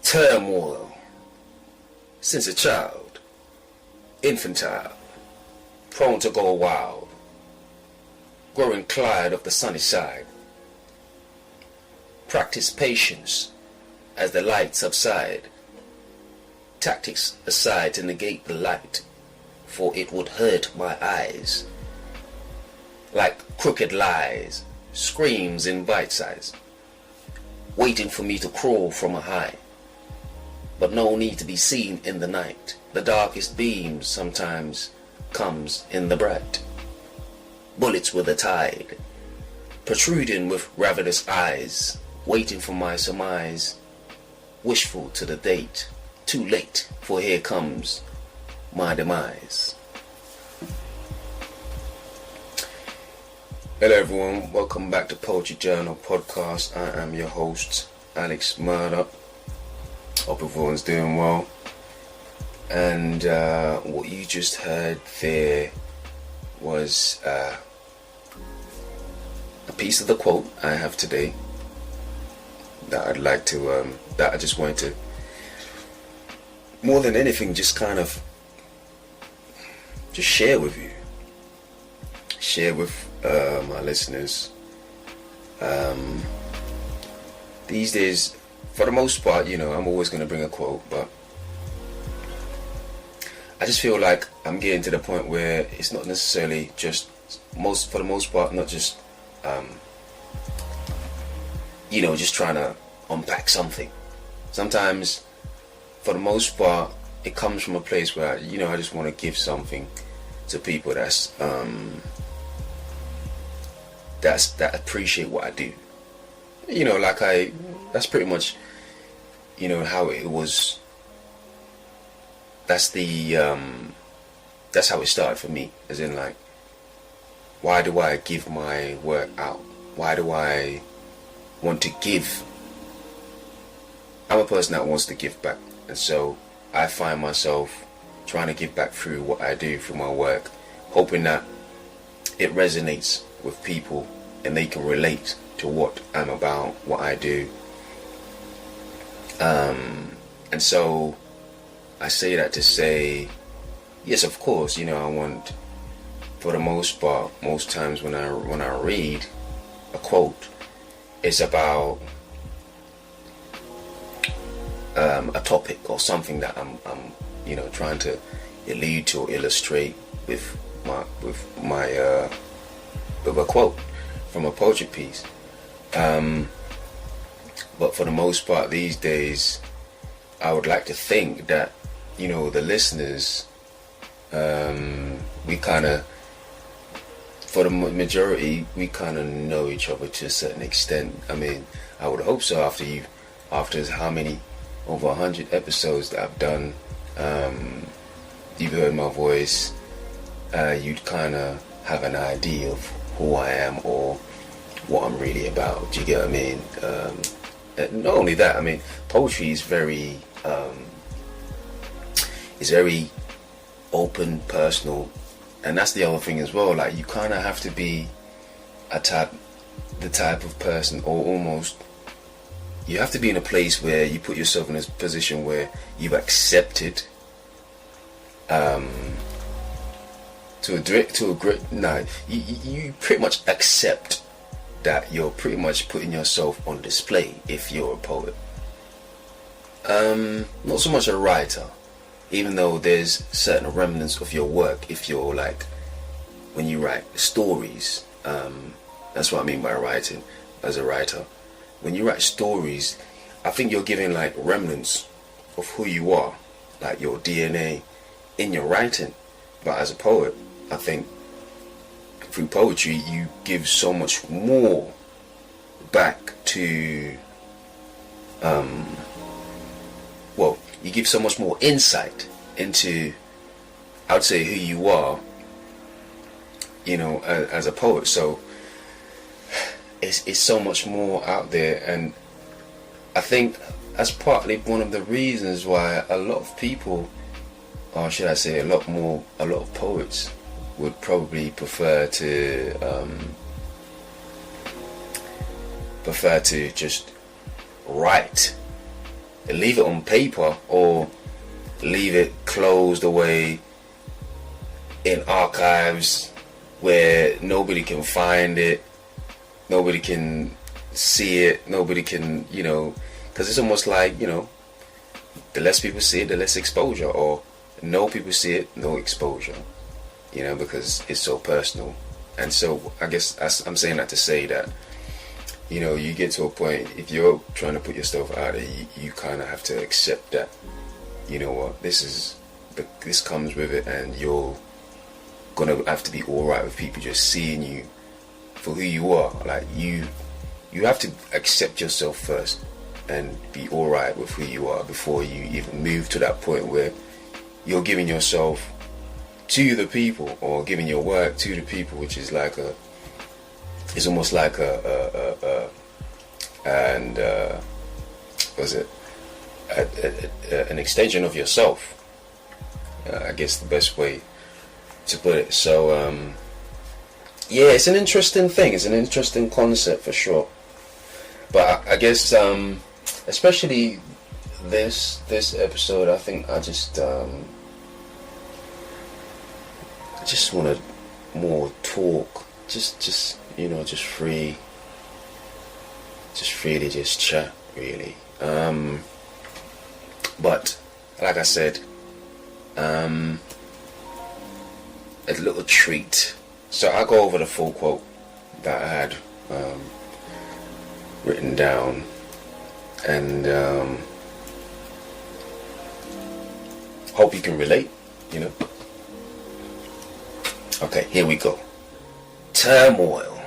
turmoil since a child, infantile, prone to go wild, growing Clyde of the sunny side. Practice patience as the light subside, tactics aside to negate the light, for it would hurt my eyes. Like crooked lies, screams in bite size, waiting for me to crawl from a high. But no need to be seen in the night. The darkest beam sometimes comes in the bright. Bullets with a tide, protruding with ravenous eyes, waiting for my surmise, wishful to the date, too late, for here comes my demise. Hello everyone, welcome back to Poetry Journal Podcast. I am your host, Alex Murdoch. Hope everyone's doing well. And what you just heard there was a piece of the quote I have today that I'd like to, that I just wanted to, more than anything, just kind of just share with you. Share with my listeners. These days, for the most part, I'm always going to bring a quote, but I just feel like I'm getting to the point where it's not necessarily just for the most part, not just just trying to unpack something. Sometimes, for the most part, it comes from a place where I just want to give something to people that appreciate what I do. That's pretty much how it was. That's how it started for me, as in, like, why do I give my work out? Why do I want to give? I'm a person that wants to give back, and so I find myself trying to give back through what I do, through my work, hoping that it resonates with people and they can relate to what I'm about, what I do. And so I say that to say, yes, of course, I want, for the most part, most times when I read a quote, it's about a topic or something that I'm trying to allude to or illustrate with a quote from a poetry piece. But for the most part these days, I would like to think that the listeners, we kind of, for the majority, we kind of know each other to a certain extent. I mean, I would hope so. After how many, over 100 episodes that I've done, you've heard my voice, you'd kind of have an idea of who I am or what I'm really about. Do you get what I mean? Not only that, I mean, poetry is very open, personal, and that's the other thing as well. Like, you kind of have to be the type of person, or almost, you have to be in a place where you put yourself in a position where you've accepted you pretty much accept that you're pretty much putting yourself on display if you're a poet. Not so much a writer, even though there's certain remnants of your work. If you're like, when you write stories, that's what I mean by writing as a writer. When you write stories, I think you're giving like remnants of who you are, like your DNA in your writing. But as a poet, I think through poetry you give so much more back to you give so much more insight into, I would say, who you are, as a poet. So it's so much more out there, and I think that's partly one of the reasons why a lot of people, or should I say a lot of poets, would probably prefer to just write leave it on paper or leave it closed away in archives where nobody can find it, nobody can see it, nobody can, because it's almost like, the less people see it, the less exposure, or no people see it, no exposure, because it's so personal. And so I guess I'm saying that to say that, you get to a point, if you're trying to put yourself out there, you kind of have to accept that, this comes with it, and you're gonna have to be alright with people just seeing you for who you are. Like, you have to accept yourself first and be alright with who you are before you even move to that point where you're giving yourself to the people, or giving your work to the people, which is like it's almost like an extension of yourself. I guess the best way to put it. So yeah, it's an interesting thing. It's an interesting concept for sure. But I guess especially this episode, I think I just wanted more talk, just free, to chat, really. But like I said, a little treat. So I'll go over the full quote that I had written down, and hope you can relate, Okay, here we go. Turmoil.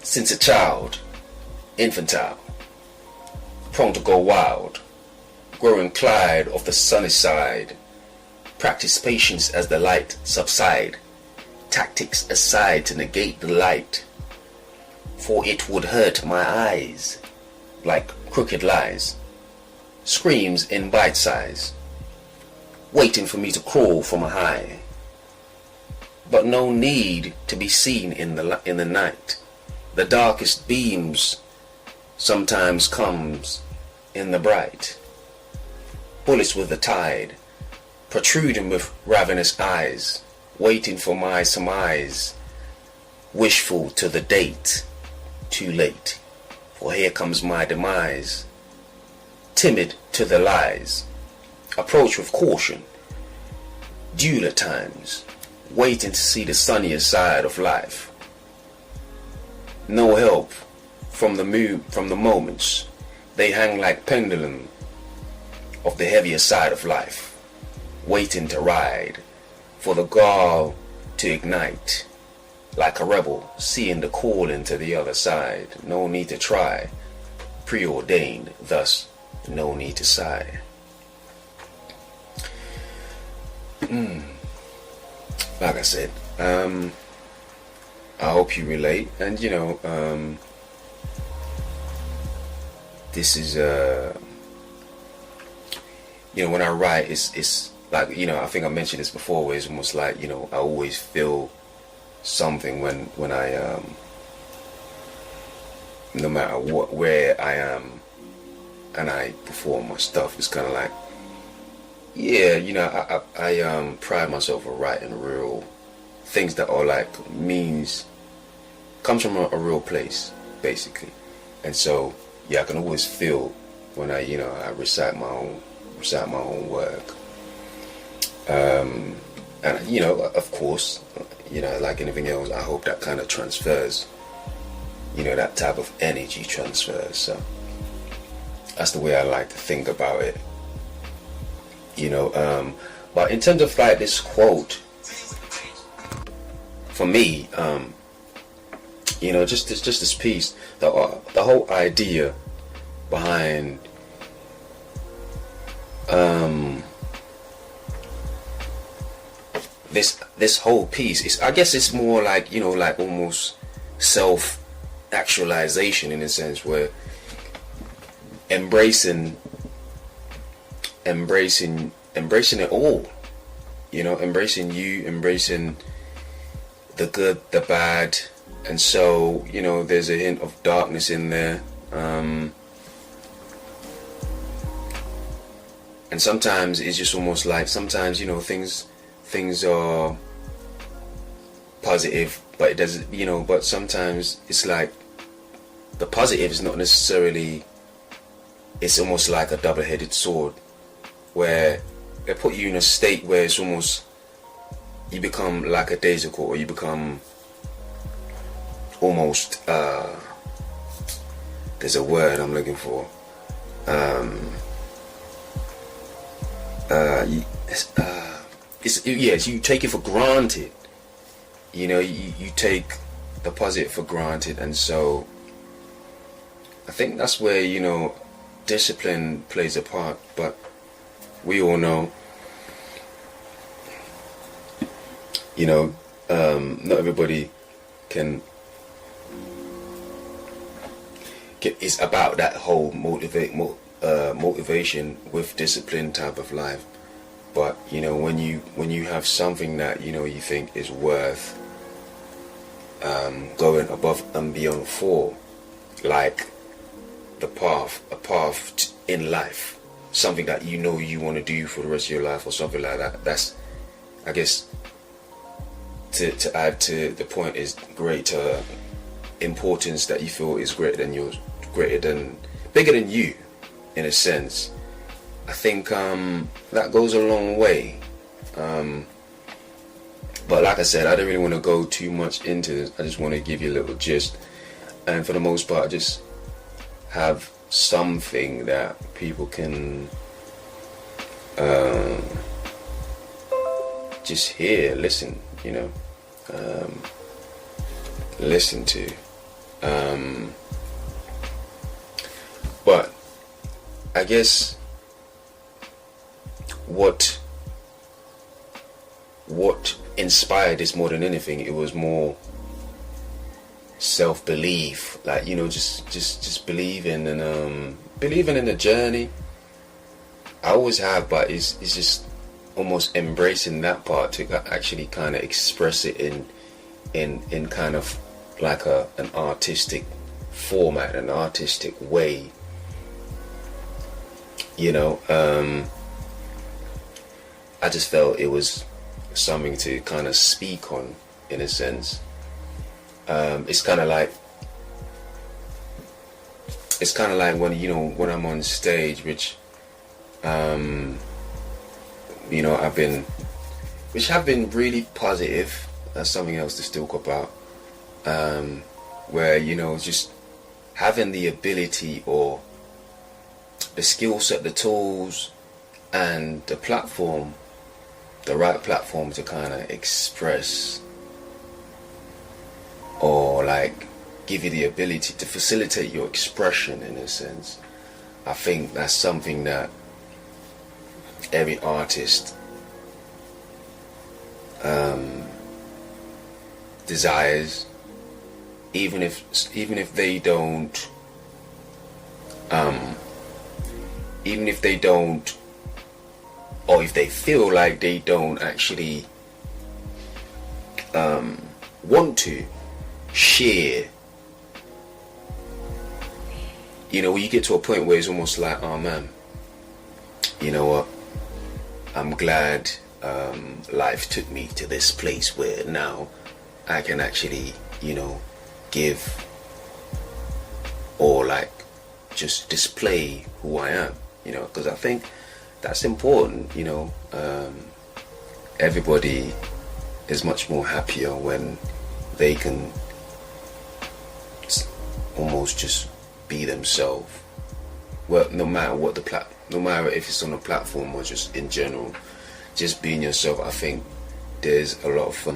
Since a child, infantile, prone to go wild, growing Clyde of the sunny side, practice patience as the light subside, tactics aside to negate the light, for it would hurt my eyes, like crooked lies, screams in bite size, waiting for me to crawl from a high, but no need to be seen in the night. The darkest beams sometimes comes in the bright. Bullets with the tide, protruding with ravenous eyes, waiting for my surmise, wishful to the date, too late, for here comes my demise. Timid to the lies, approach with caution, due at times, waiting to see the sunnier side of life. No help from the moments, they hang like pendulum of the heavier side of life, waiting to ride, for the gall to ignite, like a rebel seeing the call into the other side. No need to try, preordained, thus no need to sigh. Like I said, I hope you relate, and this is when I write, it's like, I think I mentioned this before, where it's almost like, I always feel something when I no matter where I am and I perform my stuff. It's kind of like, yeah, I pride myself on writing real things that are like comes from a real place, basically. And so yeah, I can always feel when I recite my own work. And of course, like anything else, I hope that kind of transfers, that type of energy transfers. So that's the way I like to think about it. But in terms of like this quote, for me, just this piece, the whole idea behind this whole piece is, I guess it's more like, like almost self-actualization, in a sense, where embracing it all, embracing you, embracing the good, the bad. And so, there's a hint of darkness in there, And sometimes it's just almost like, sometimes, you know, things are positive, but it doesn't, you know, but sometimes it's like the positive is not necessarily, it's almost like a double-headed sword, where they put you in a state where it's almost, you become like a daisical, or you become almost, there's a word I'm looking for, yes, you take it for granted, you know, you take the positive for granted. And so I think that's where, you know, discipline plays a part. But we all know, you know, not everybody can get, it's about that whole motivation with discipline type of life. But you know, when you have something that, you know, you think is worth going above and beyond for, like a path in life, something that you know you want to do for the rest of your life, or something like that. That's, I guess, to add to the point, is greater importance that you feel is greater than yours, bigger than you, in a sense. I think that goes a long way. But like I said, I don't really want to go too much into this. I just want to give you a little gist, and for the most part, just have something that people can just hear, listen, you know, listen to. But I guess what inspired this more than anything, it was more self-belief, like, you know, just believing, and believing in the journey. I always have, but it's just almost embracing that part to actually kind of express it in kind of like an artistic format, an artistic way, you know. I just felt it was something to kind of speak on, in a sense. It's kind of like when, you know, when I'm on stage, which you know, have been really positive. That's something else to talk about. Where, you know, just having the ability, or the skill set, the tools, and the platform, the right platform to kind of express, or like give you the ability to facilitate your expression, in a sense. I think that's something that every artist desires, even if they don't or if they feel like they don't actually want to share. You know, you get to a point where it's almost like, oh man, you know what, I'm glad life took me to this place where now I can actually, you know, give, or like just display who I am, you know, because I think that's important, you know. Everybody is much more happier when they can almost just be themselves. Well, no matter what no matter if it's on a platform or just in general, just being yourself. I think there's a lot of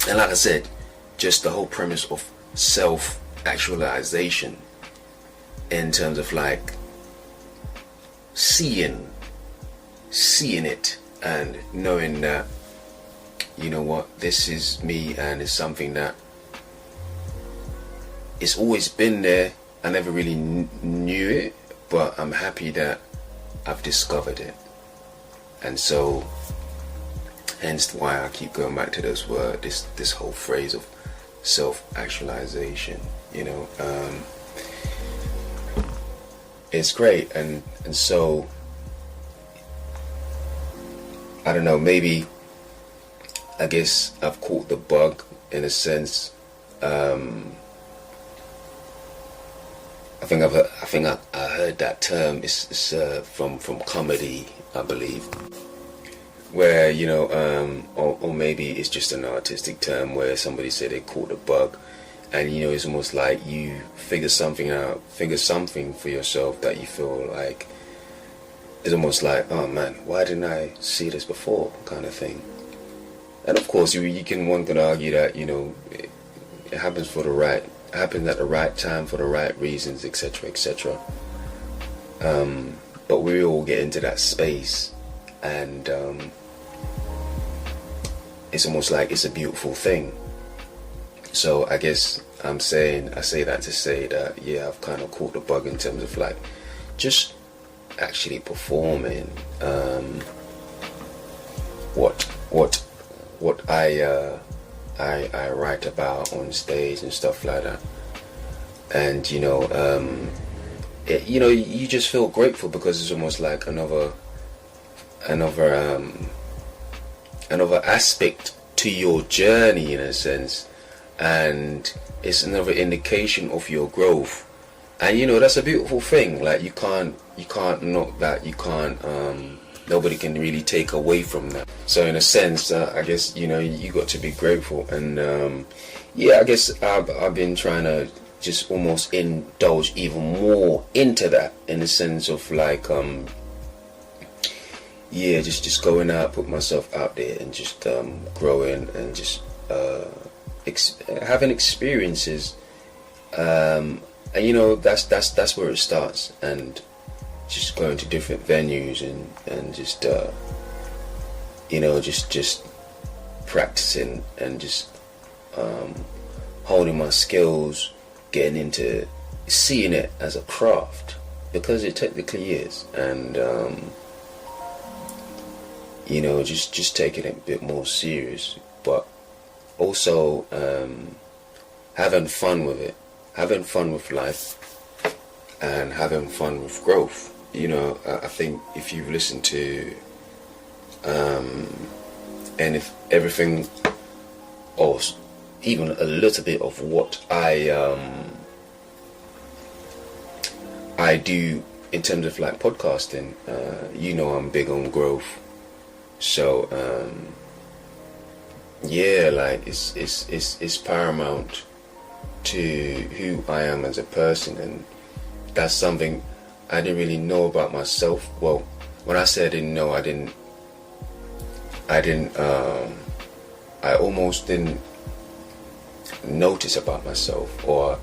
and like I said, just the whole premise of self-actualization, in terms of like seeing it and knowing that, you know what, this is me, and it's something that it's always been there. I never really knew it, but I'm happy that I've discovered it. And so hence why I keep going back to this word, this whole phrase of self-actualization, you know. It's great. And so I don't know, maybe, I guess I've caught the bug in a sense. I think I heard that term. It's from comedy, I believe, where or maybe it's just an artistic term where somebody said they caught the bug, and it's almost like you figure something out, figure something for yourself that you feel like it's almost like, oh man, why didn't I see this before, kind of thing. And of course, one can argue that it happens happens at the right time for the right reasons, etc., etc. But we all get into that space, and it's almost like it's a beautiful thing. So I guess I say that to say that I've kind of caught the bug in terms of like just actually performing what I write about on stage and stuff like that. And you just feel grateful because it's almost like another aspect to your journey in a sense, and it's another indication of your growth. And that's a beautiful thing. Like you can't knock that. You can't nobody can really take away from that. So in a sense, I guess you got to be grateful. And I guess I've been trying to just almost indulge even more into that, in the sense of like just going out, put myself out there, and just growing, and just having experiences, and that's where it starts. And just going to different venues and just just practicing, and just holding my skills, getting into seeing it as a craft, because it technically is, and just taking it a bit more serious, but also having fun with it, having fun with life, and having fun with growth. I think if you've listened to and if everything, or even a little bit of what I do in terms of like podcasting, I'm big on growth. So like it's paramount to who I am as a person, and that's something I didn't really know about myself. Well, when I say I didn't know, I almost didn't notice about myself, or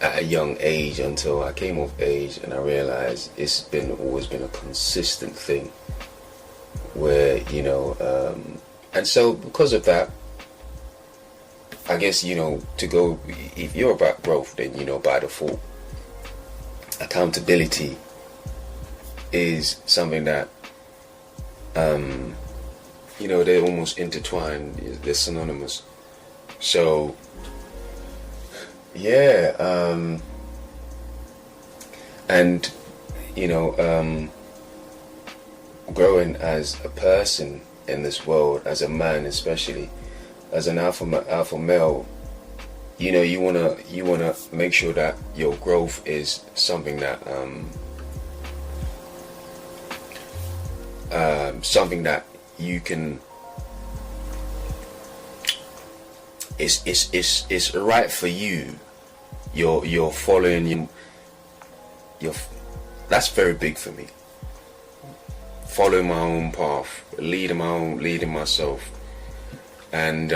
at a young age, until I came of age and I realized it's always been a consistent thing where and so because of that, I guess to go, if you're about growth, then by default accountability is something that they're almost intertwined, they're synonymous. So and growing as a person in this world, as a man, especially as an alpha male, you wanna make sure that your growth is something that you can. It's right for you. You're following. That's very big for me. Following my own path, leading myself, and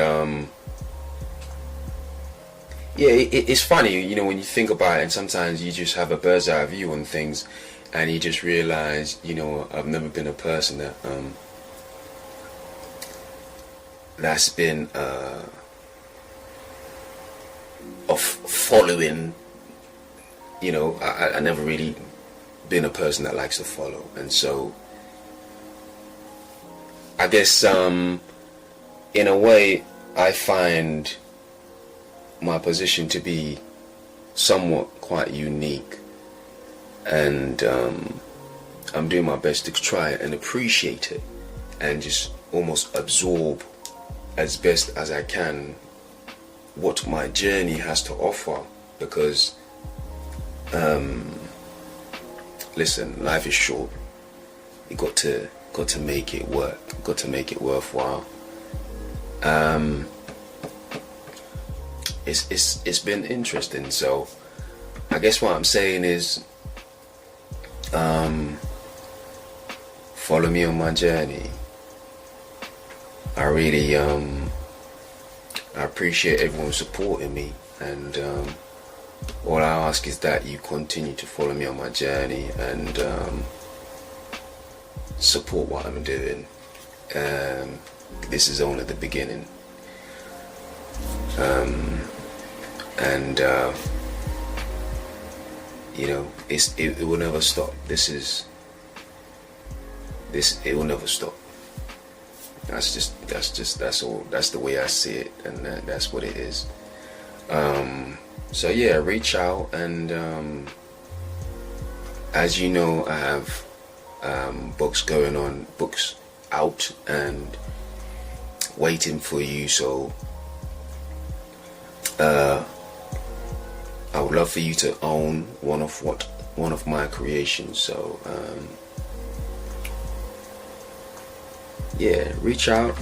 it's funny, when you think about it, and sometimes you just have a bird's eye view on things, and you just realize, I've never been a person that's been of following. I never really been a person that likes to follow, and so I guess in a way I find my position to be somewhat quite unique, and I'm doing my best to try and appreciate it, and just almost absorb as best as I can what my journey has to offer, because listen, life is short. You got to make it work, got to make it worthwhile. It's been interesting. So I guess what I'm saying is, follow me on my journey. I really I appreciate everyone supporting me, and all I ask is that you continue to follow me on my journey and support what I'm doing. This is only the beginning, and you know, it will never stop. It will never stop. That's all. That's the way I see it, and that's what it is. So yeah, reach out, and as you know, I have books out and waiting for you. So I would love for you to own one of my creations. So yeah, reach out.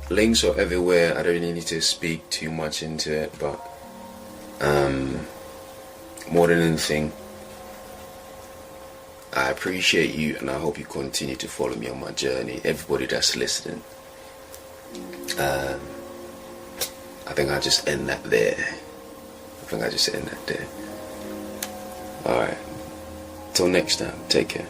Links are everywhere. I don't really need to speak too much into it, but more than anything, I appreciate you, and I hope you continue to follow me on my journey. Everybody that's listening, I think I'll just end that there. Alright, till next time, take care.